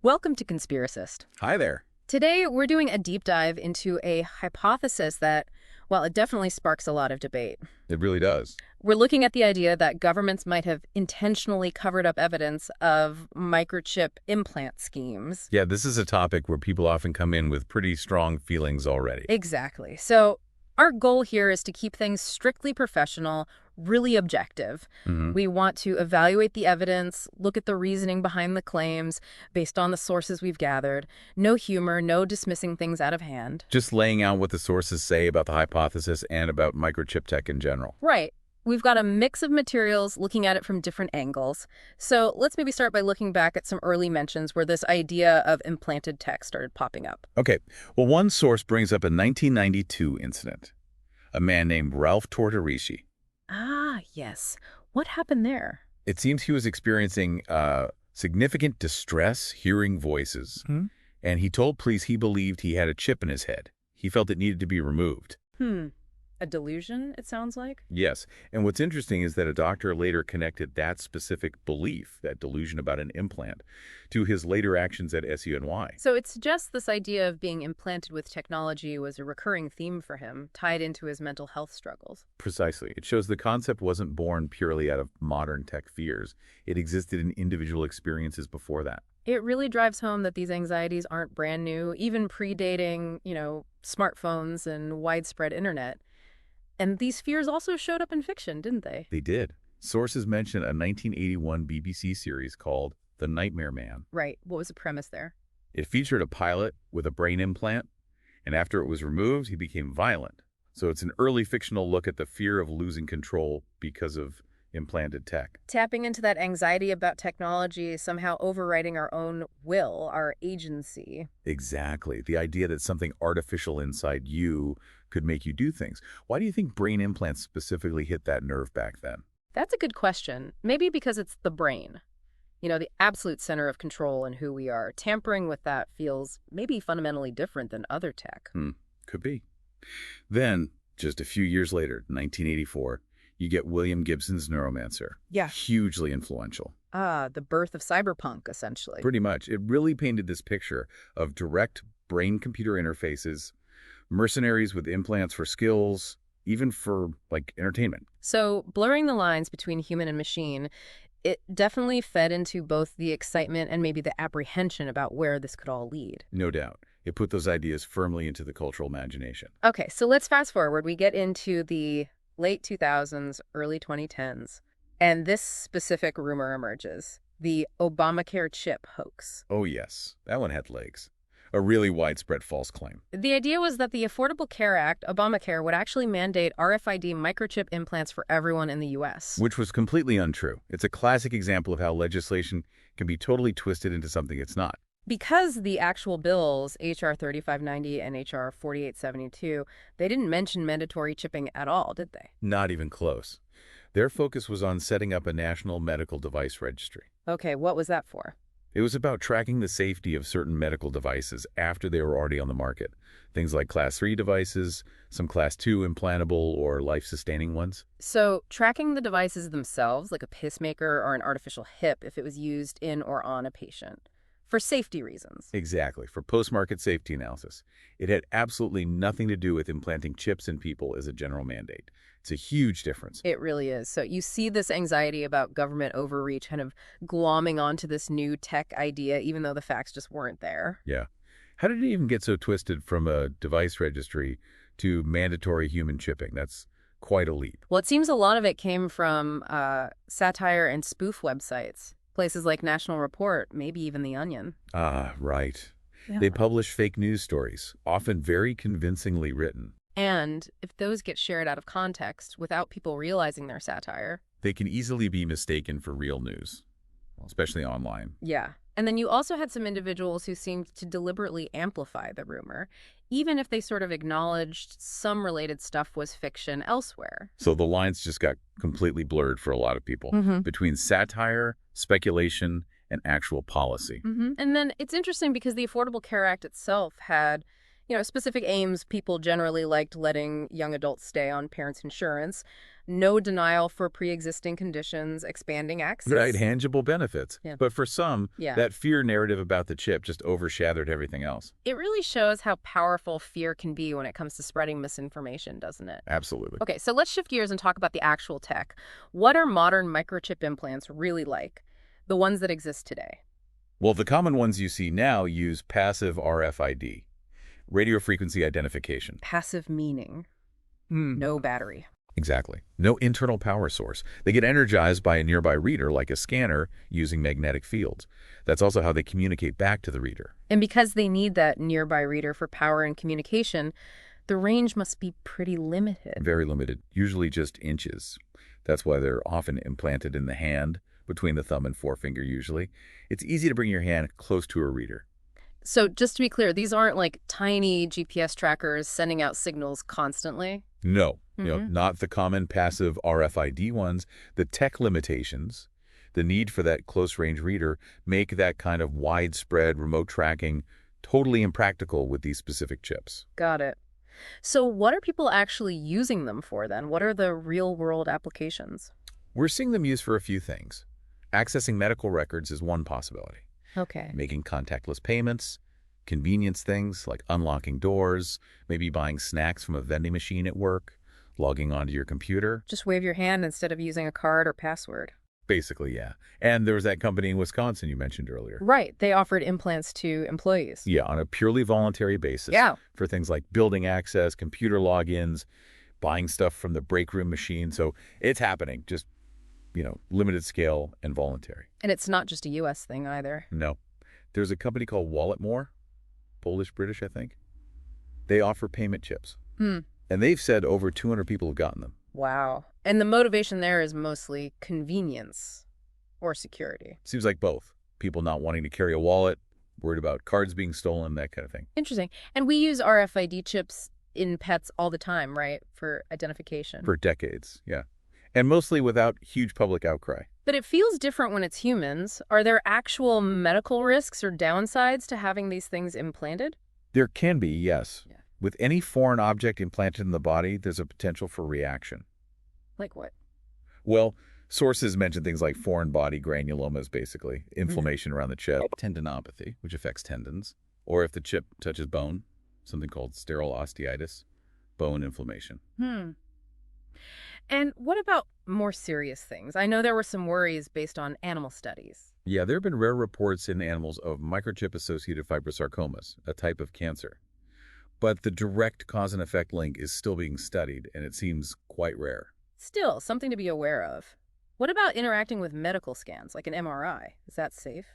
Welcome to Conspiracist. Hi there. Today, we're doing a deep dive into a hypothesis that, well, it definitely sparks a lot of debate. It really does. We're looking at the idea that governments might have intentionally covered up evidence of microchip implant schemes. Yeah, this is a topic where people often come in with pretty strong feelings already. Exactly. So our goal here is to keep things strictly professional, really objective. We want to evaluate the evidence, look at the reasoning behind the claims based on the sources we've gathered. No humor, no dismissing things out of hand. Just laying out what the sources say about the hypothesis and about microchip tech in general. Right. We've got a mix of materials looking at it from different angles. So let's maybe start by looking back at some early mentions where this idea of implanted tech started popping up. Okay, well, one source brings up a 1992 incident. A man named Ralph Tortorici. Ah, yes. What happened there? It seems he was experiencing significant distress hearing voices, and he told police he believed he had a chip in his head. He felt it needed to be removed. A delusion, it sounds like? Yes, and what's interesting is that a doctor later connected that specific belief, that delusion about an implant, to his later actions at SUNY. So it suggests this idea of being implanted with technology was a recurring theme for him, tied into his mental health struggles. Precisely. It shows the concept wasn't born purely out of modern tech fears. It existed in individual experiences before that. It really drives home that these anxieties aren't brand new, even predating, smartphones and widespread internet. And these fears also showed up in fiction, didn't they? They did. Sources mention a 1981 BBC series called The Nightmare Man. Right. What was the premise there? It featured a pilot with a brain implant, and after it was removed, he became violent. So it's an early fictional look at the fear of losing control because of implanted tech. Tapping into that anxiety about technology, somehow overriding our own will, our agency. Exactly. The idea that something artificial inside you could make you do things. Why do you think brain implants specifically hit that nerve back then? That's a good question. Maybe because it's the brain. The absolute center of control in who we are. Tampering with that feels maybe fundamentally different than other tech. Could be. Then, just a few years later, 1984, you get William Gibson's Neuromancer. Yeah. Hugely influential. The birth of cyberpunk, essentially. Pretty much. It really painted this picture of direct brain-computer interfaces, mercenaries with implants for skills, even for, entertainment. So blurring the lines between human and machine, it definitely fed into both the excitement and maybe the apprehension about where this could all lead. No doubt. It put those ideas firmly into the cultural imagination. Okay, so let's fast forward. We get into the late 2000s, early 2010s, and this specific rumor emerges, the Obamacare chip hoax. Oh, yes. That one had legs. A really widespread false claim. The idea was that the Affordable Care Act, Obamacare, would actually mandate RFID microchip implants for everyone in the U.S. Which was completely untrue. It's a classic example of how legislation can be totally twisted into something it's not. Because the actual bills, H.R. 3590 and H.R. 4872, they didn't mention mandatory chipping at all, did they? Not even close. Their focus was on setting up a national medical device registry. Okay, what was that for? It was about tracking the safety of certain medical devices after they were already on the market. Things like Class 3 devices, some Class 2 implantable or life-sustaining ones. So tracking the devices themselves, like a pacemaker or an artificial hip, if it was used in or on a patient. For safety reasons. Exactly, for post-market safety analysis. It had absolutely nothing to do with implanting chips in people as a general mandate. It's a huge difference. It really is. So you see this anxiety about government overreach kind of glomming onto this new tech idea, even though the facts just weren't there. Yeah. How did it even get so twisted from a device registry to mandatory human chipping? That's quite a leap. Well, it seems a lot of it came from satire and spoof websites. Places like National Report, maybe even The Onion. Ah, right. Yeah. They publish fake news stories, often very convincingly written. And if those get shared out of context without people realizing their satire, they can easily be mistaken for real news, especially online. Yeah. And then you also had some individuals who seemed to deliberately amplify the rumor, even if they sort of acknowledged some related stuff was fiction elsewhere. So the lines just got completely blurred for a lot of people between satire, speculation, and actual policy. And then it's interesting because the Affordable Care Act itself had, Specific aims, people generally liked letting young adults stay on parents' insurance, no denial for pre-existing conditions, expanding access. Right, tangible benefits. Yeah. But for some, Yeah. that fear narrative about the chip just overshadowed everything else. It really shows how powerful fear can be when it comes to spreading misinformation, doesn't it? Absolutely. Okay, so let's shift gears and talk about the actual tech. What are modern microchip implants really like? The ones that exist today. Well, the common ones you see now use passive RFID, radio frequency identification. Passive meaning no battery. Exactly. No internal power source. They get energized by a nearby reader, like a scanner, using magnetic fields. That's also how they communicate back to the reader. And because they need that nearby reader for power and communication, the range must be pretty limited. Very limited, usually just inches. That's why they're often implanted in the hand, between the thumb and forefinger usually. It's easy to bring your hand close to a reader. So just to be clear, these aren't like tiny GPS trackers sending out signals constantly? No, not the common passive RFID ones. The tech limitations, the need for that close-range reader, make that kind of widespread remote tracking totally impractical with these specific chips. Got it. So what are people actually using them for then? What are the real-world applications? We're seeing them used for a few things. Accessing medical records is one possibility. Okay. Making contactless payments, convenience things like unlocking doors, maybe buying snacks from a vending machine at work, logging onto your computer. Just wave your hand instead of using a card or password. Basically, yeah. And there was that company in Wisconsin you mentioned earlier. Right. They offered implants to employees. Yeah, on a purely voluntary basis. Yeah. For things like building access, computer logins, buying stuff from the break room machine. So it's happening, just, limited scale and voluntary. And it's not just a U.S. thing either. No. There's a company called Walletmore, Polish-British, I think. They offer payment chips. And they've said over 200 people have gotten them. Wow. And the motivation there is mostly convenience or security. Seems like both. People not wanting to carry a wallet, worried about cards being stolen, that kind of thing. Interesting. And we use RFID chips in pets all the time, right? For identification. For decades, yeah. And mostly without huge public outcry. But it feels different when it's humans. Are there actual medical risks or downsides to having these things implanted? There can be, yes. Yeah. With any foreign object implanted in the body, there's a potential for reaction. Like what? Well, sources mention things like foreign body granulomas, basically, inflammation around the chip, tendinopathy, which affects tendons, or if the chip touches bone, something called sterile osteitis, bone inflammation. And what about more serious things? I know there were some worries based on animal studies. Yeah, there have been rare reports in animals of microchip-associated fibrosarcomas, a type of cancer. But the direct cause and effect link is still being studied, and it seems quite rare. Still, something to be aware of. What about interacting with medical scans, like an MRI? Is that safe?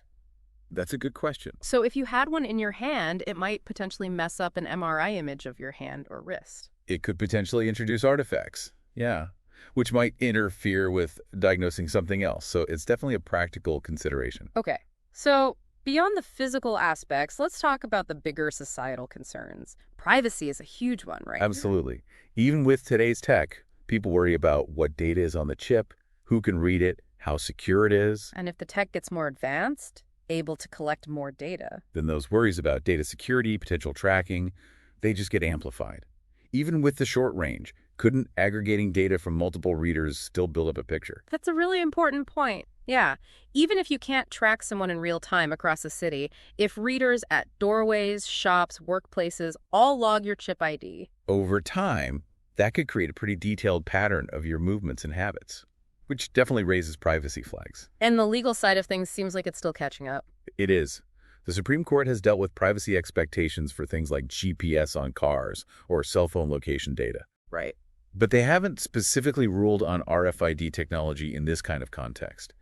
That's a good question. So if you had one in your hand, it might potentially mess up an MRI image of your hand or wrist. It could potentially introduce artifacts, yeah, which might interfere with diagnosing something else. So it's definitely a practical consideration. Okay, so beyond the physical aspects, let's talk about the bigger societal concerns. Privacy is a huge one, right? Absolutely. Even with today's tech, people worry about what data is on the chip, who can read it, how secure it is. And if the tech gets more advanced, able to collect more data, then those worries about data security, potential tracking, they just get amplified. Even with the short range, couldn't aggregating data from multiple readers still build up a picture? That's a really important point. Yeah. Even if you can't track someone in real time across a city, if readers at doorways, shops, workplaces all log your chip ID, over time, that could create a pretty detailed pattern of your movements and habits, which definitely raises privacy flags. And the legal side of things seems like it's still catching up. It is. The Supreme Court has dealt with privacy expectations for things like GPS on cars or cell phone location data. Right. But they haven't specifically ruled on RFID technology in this kind of context.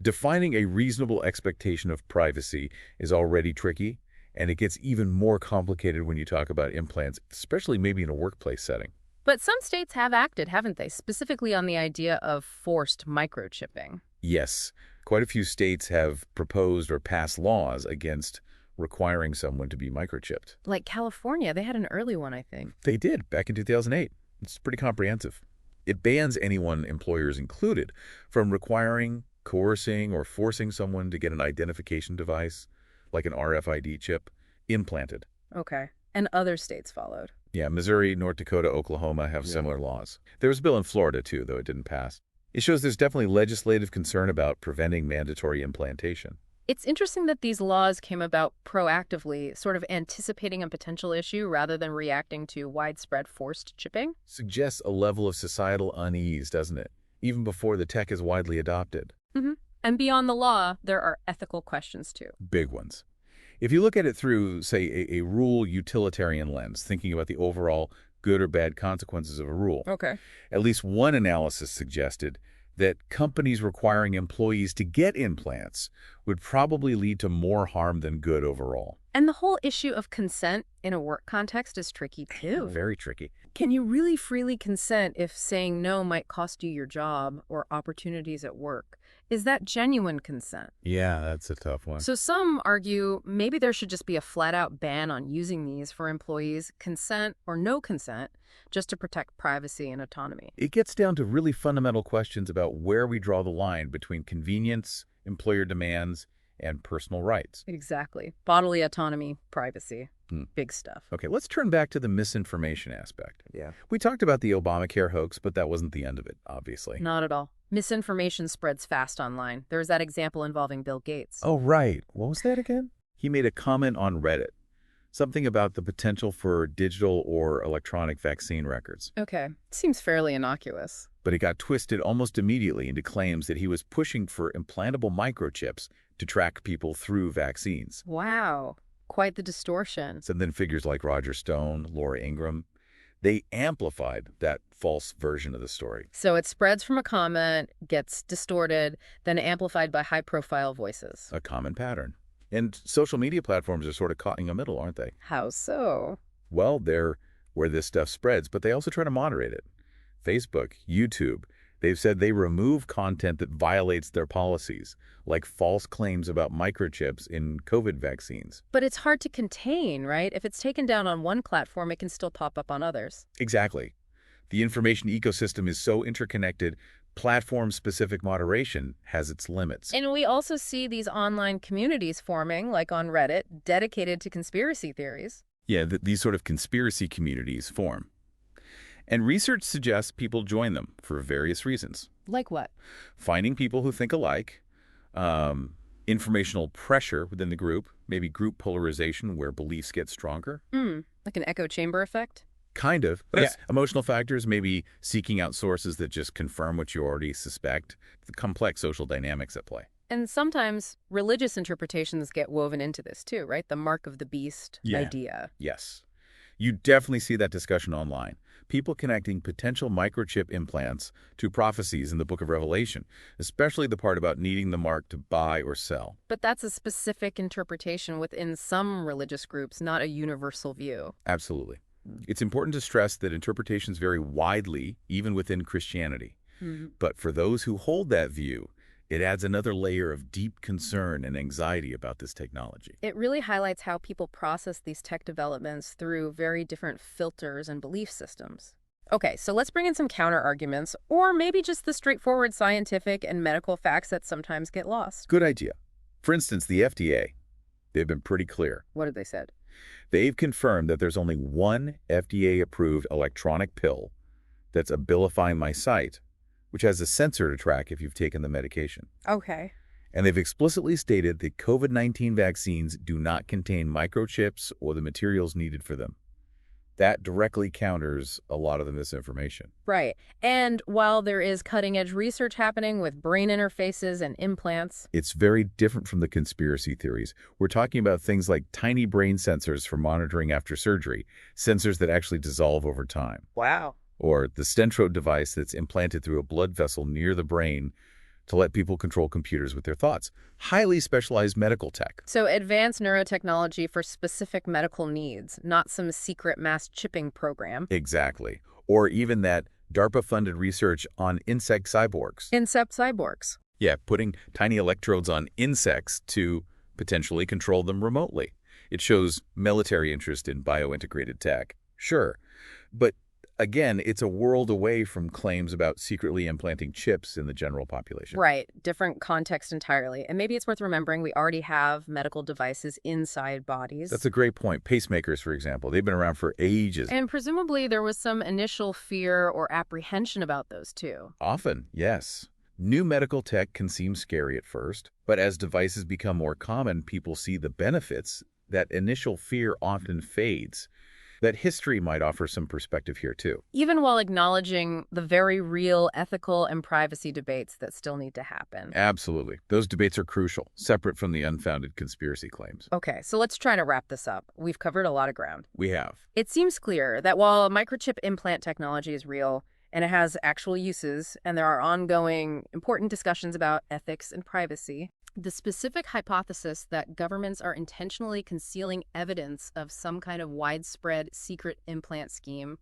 Defining a reasonable expectation of privacy is already tricky, and it gets even more complicated when you talk about implants, especially maybe in a workplace setting. But some states have acted, haven't they, specifically on the idea of forced microchipping? Yes. Quite a few states have proposed or passed laws against requiring someone to be microchipped. Like California, they had an early one, I think. They did, back in 2008. It's pretty comprehensive. It bans anyone, employers included, from requiring, coercing, or forcing someone to get an identification device, like an RFID chip, implanted. Okay. And other states followed. Yeah, Missouri, North Dakota, Oklahoma have similar laws. There was a bill in Florida, too, though it didn't pass. It shows there's definitely legislative concern about preventing mandatory implantation. It's interesting that these laws came about proactively, sort of anticipating a potential issue rather than reacting to widespread forced chipping. Suggests a level of societal unease, doesn't it? Even before the tech is widely adopted. And beyond the law, there are ethical questions, too. Big ones. If you look at it through, say, a rule utilitarian lens, thinking about the overall good or bad consequences of a rule, Okay. at least one analysis suggested that companies requiring employees to get implants would probably lead to more harm than good overall. And the whole issue of consent in a work context is tricky, too. Very tricky. Can you really freely consent if saying no might cost you your job or opportunities at work? Is that genuine consent? Yeah, that's a tough one. So some argue maybe there should just be a flat-out ban on using these for employees, consent or no consent, just to protect privacy and autonomy. It gets down to really fundamental questions about where we draw the line between convenience, employer demands, and personal rights. Exactly. Bodily autonomy, privacy, big stuff. Okay, let's turn back to the misinformation aspect. Yeah. We talked about the Obamacare hoax, but that wasn't the end of it, obviously. Not at all. Misinformation spreads fast online. There's that example involving Bill Gates. Oh, right. What was that again? He made a comment on Reddit. Something about the potential for digital or electronic vaccine records. Okay. Seems fairly innocuous. But it got twisted almost immediately into claims that he was pushing for implantable microchips to track people through vaccines. Wow. Quite the distortion. So then figures like Roger Stone, Laura Ingraham, they amplified that false version of the story. So it spreads from a comment, gets distorted, then amplified by high-profile voices. A common pattern. And social media platforms are sort of caught in the middle, aren't they? How so? Well, they're where this stuff spreads, but they also try to moderate it. Facebook, YouTube, they've said they remove content that violates their policies, like false claims about microchips in COVID vaccines. But it's hard to contain, right? If it's taken down on one platform, it can still pop up on others. Exactly. The information ecosystem is so interconnected, platform-specific moderation has its limits. And we also see these online communities forming, like on Reddit, dedicated to conspiracy theories. Yeah, these sort of conspiracy communities form. And research suggests people join them for various reasons. Like what? Finding people who think alike, informational pressure within the group, maybe group polarization where beliefs get stronger. Like an echo chamber effect? Kind of. Yes. Emotional factors, maybe seeking out sources that just confirm what you already suspect. The complex social dynamics at play. And sometimes religious interpretations get woven into this too, right? The mark of the beast idea. Yes. You definitely see that discussion online. People connecting potential microchip implants to prophecies in the Book of Revelation, especially the part about needing the mark to buy or sell. But that's a specific interpretation within some religious groups, not a universal view. Absolutely. It's important to stress that interpretations vary widely, even within Christianity. But for those who hold that view, it adds another layer of deep concern and anxiety about this technology. It really highlights how people process these tech developments through very different filters and belief systems. Okay, so let's bring in some counter-arguments, or maybe just the straightforward scientific and medical facts that sometimes get lost. Good idea. For instance, the FDA, they've been pretty clear. What have they said? They've confirmed that there's only one FDA-approved electronic pill that's Abilify My Sight, which has a sensor to track if you've taken the medication. Okay. And they've explicitly stated that COVID-19 vaccines do not contain microchips or the materials needed for them. That directly counters a lot of the misinformation. Right. And while there is cutting-edge research happening with brain interfaces and implants, it's very different from the conspiracy theories. We're talking about things like tiny brain sensors for monitoring after surgery, sensors that actually dissolve over time. Wow. Or the Stentrode device that's implanted through a blood vessel near the brain to let people control computers with their thoughts. Highly specialized medical tech. So advanced neurotechnology for specific medical needs, not some secret mass chipping program. Exactly. Or even that DARPA-funded research on insect cyborgs. Insect cyborgs. Yeah, putting tiny electrodes on insects to potentially control them remotely. It shows military interest in biointegrated tech. Sure. But Again, it's a world away from claims about secretly implanting chips in the general population. Right. Different context entirely. And maybe it's worth remembering we already have medical devices inside bodies. That's a great point. Pacemakers, for example, they've been around for ages. And presumably there was some initial fear or apprehension about those too. Often, yes. New medical tech can seem scary at first, but as devices become more common, people see the benefits. That initial fear often fades. That history might offer some perspective here, too. Even while acknowledging the very real ethical and privacy debates that still need to happen. Absolutely. Those debates are crucial, separate from the unfounded conspiracy claims. Okay, so let's try to wrap this up. We've covered a lot of ground. We have. It seems clear that while microchip implant technology is real and it has actual uses, and there are ongoing important discussions about ethics and privacy, the specific hypothesis that governments are intentionally concealing evidence of some kind of widespread secret implant scheme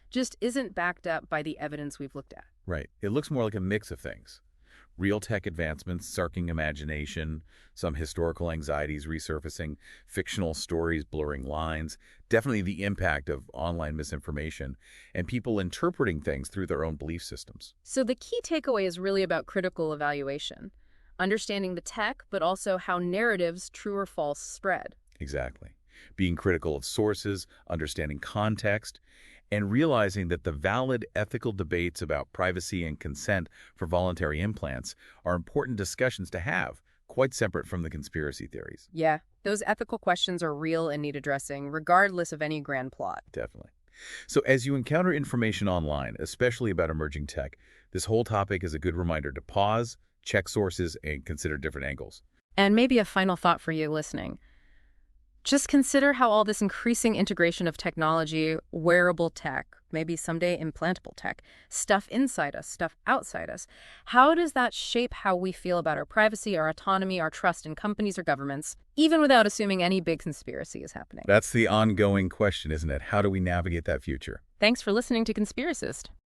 just isn't backed up by the evidence we've looked at. Right. It looks more like a mix of things. Real tech advancements, sparking imagination, some historical anxieties resurfacing, fictional stories blurring lines, definitely the impact of online misinformation, and people interpreting things through their own belief systems. So the key takeaway is really about critical evaluation. Understanding the tech, but also how narratives, true or false, spread. Exactly. Being critical of sources, understanding context, and realizing that the valid ethical debates about privacy and consent for voluntary implants are important discussions to have, quite separate from the conspiracy theories. Yeah, those ethical questions are real and need addressing, regardless of any grand plot. Definitely. So as you encounter information online, especially about emerging tech, this whole topic is a good reminder to pause, check sources, and consider different angles. And maybe a final thought for you listening. Just consider how all this increasing integration of technology, wearable tech, maybe someday implantable tech, stuff inside us, stuff outside us, how does that shape how we feel about our privacy, our autonomy, our trust in companies or governments, even without assuming any big conspiracy is happening? That's the ongoing question, isn't it? How do we navigate that future? Thanks for listening to Conspiracist.